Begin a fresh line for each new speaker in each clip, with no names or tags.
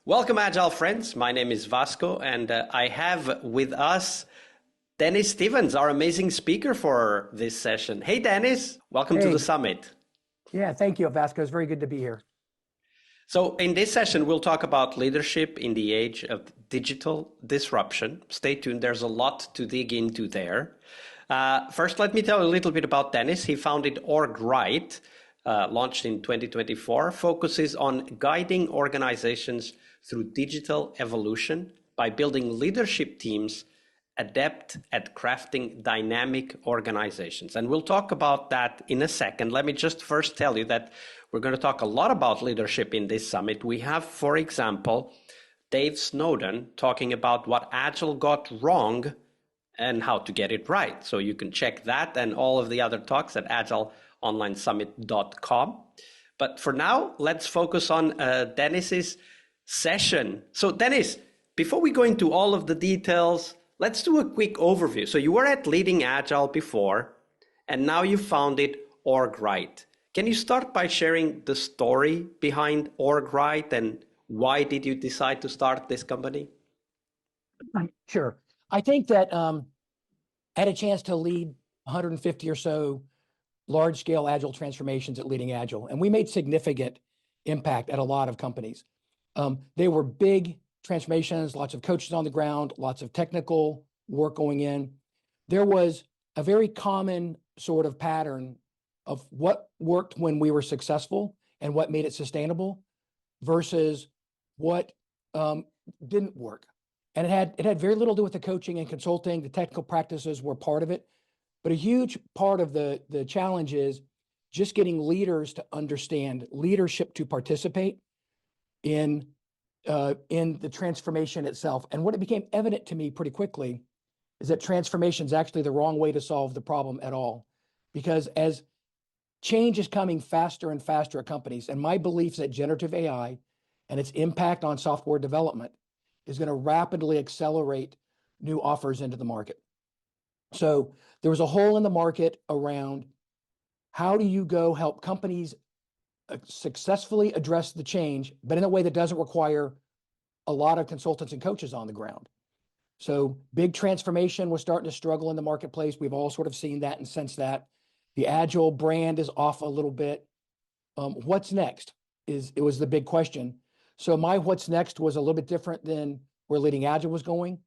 Welcome, Agile friends. My name is Vasco, and I have with us Dennis Stevens, our amazing speaker for this session. Hey, Dennis, welcome to the summit.
Yeah, thank you, Vasco. It's very good to be here.
So in this session, we'll talk about leadership in the age of digital disruption. Stay tuned. There's a lot to dig into there. First, let me tell you a little bit about Dennis. He founded OrgWright, launched in 2024, focuses on guiding organizations through digital evolution by building leadership teams adept at crafting dynamic organizations. And we'll talk about that in a second. Let me just first tell you that we're going to talk a lot about leadership in this summit. We have, for example, Dave Snowden talking about what Agile got wrong and how to get it right. So you can check that and all of the other talks at agileonlinesummit.com. But for now, let's focus on Dennis's session. So Dennis, before we go into all of the details, let's do a quick overview. So you were at Leading Agile before, and now you founded OrgWright. Can you start by sharing the story behind OrgWright and why did you decide to start this company?
Sure. I think that I had a chance to lead 150 or so large-scale Agile transformations at Leading Agile, and we made significant impact at a lot of companies. They were big transformations, lots of coaches on the ground, lots of technical work going in. There was a very common sort of pattern of what worked when we were successful and what made it sustainable versus what didn't work. And it had very little to do with the coaching and consulting. The technical practices were part of it. But a huge part of the challenge is just getting leaders to understand leadership, to participate in the transformation itself. And what it became evident to me pretty quickly is that transformation is actually the wrong way to solve the problem at all. Because as change is coming faster and faster at companies, and my belief is that generative AI and its impact on software development is going to rapidly accelerate new offers into the market. So there was a hole in the market around how do you go help companies successfully address the change, but in a way that doesn't require a lot of consultants and coaches on the ground. So big transformation was starting to struggle in the marketplace. We've all sort of seen that and sensed that. The Agile brand is off a little bit. What's next? It was the big question. So my what's next was a little bit different than where Leading Agile was going.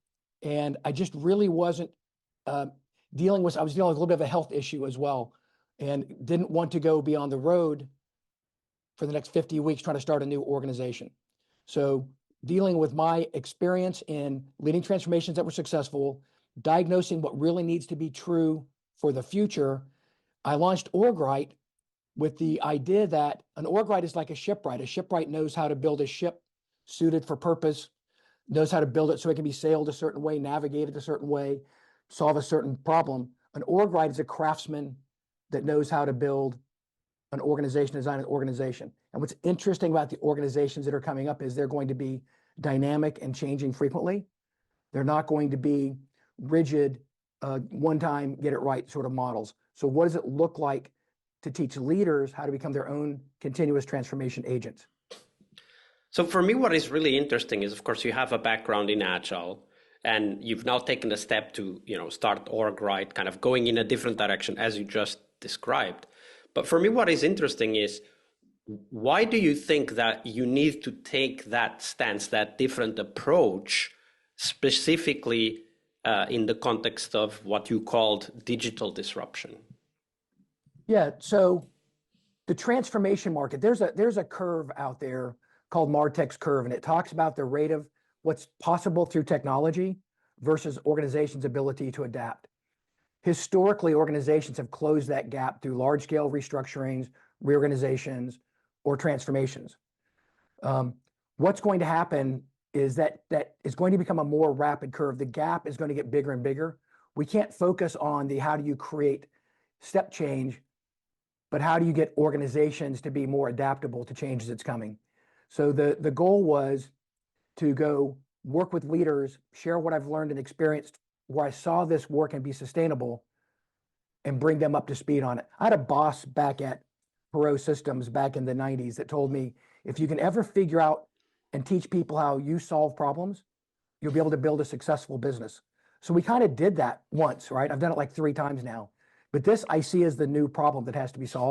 And I just really wasn't I was dealing with a little bit of a health issue as well, and didn't want to go be on the road for the next 50 weeks trying to start a new organization. So dealing with my experience in leading transformations that were successful, diagnosing what really needs to be true for the future, I launched OrgWright with the idea that an OrgWright is like a shipwright. A shipwright knows how to build a ship suited for purpose, knows how to build it so it can be sailed a certain way, navigated a certain way, solve a certain problem. An OrgWright is a craftsman that knows how to build an organization, design an organization. And what's interesting about the organizations that are coming up is they're going to be dynamic and changing frequently. They're not going to be rigid, one time, get it right sort of models. So what does it look like to teach leaders how to become their own continuous transformation agents?
So for me, what is really interesting is, of course, you have a background in Agile, and you've now taken the step to, start OrgWright, kind of going in a different direction, as you just described. But for me, what is interesting is, why do you think that you need to take that stance, that different approach, specifically in the context of what you called digital disruption?
Yeah, so the transformation market, there's a curve out there called Martech's curve, and it talks about the rate of what's possible through technology versus organizations' ability to adapt. Historically, organizations have closed that gap through large-scale restructurings, reorganizations, or transformations. What's going to happen is that it's going to become a more rapid curve. The gap is going to get bigger and bigger. We can't focus on the how do you create step change, but how do you get organizations to be more adaptable to change that's coming? So the goal was to go work with leaders, share what I've learned and experienced where I saw this work and be sustainable, and bring them up to speed on it. I had a boss back at Perot Systems back in the 90s that told me, if you can ever figure out and teach people how you solve problems, you'll be able to build a successful business. So we kind of did that once, right? I've done it like 3 times now. But this I see as the new problem that has to be solved.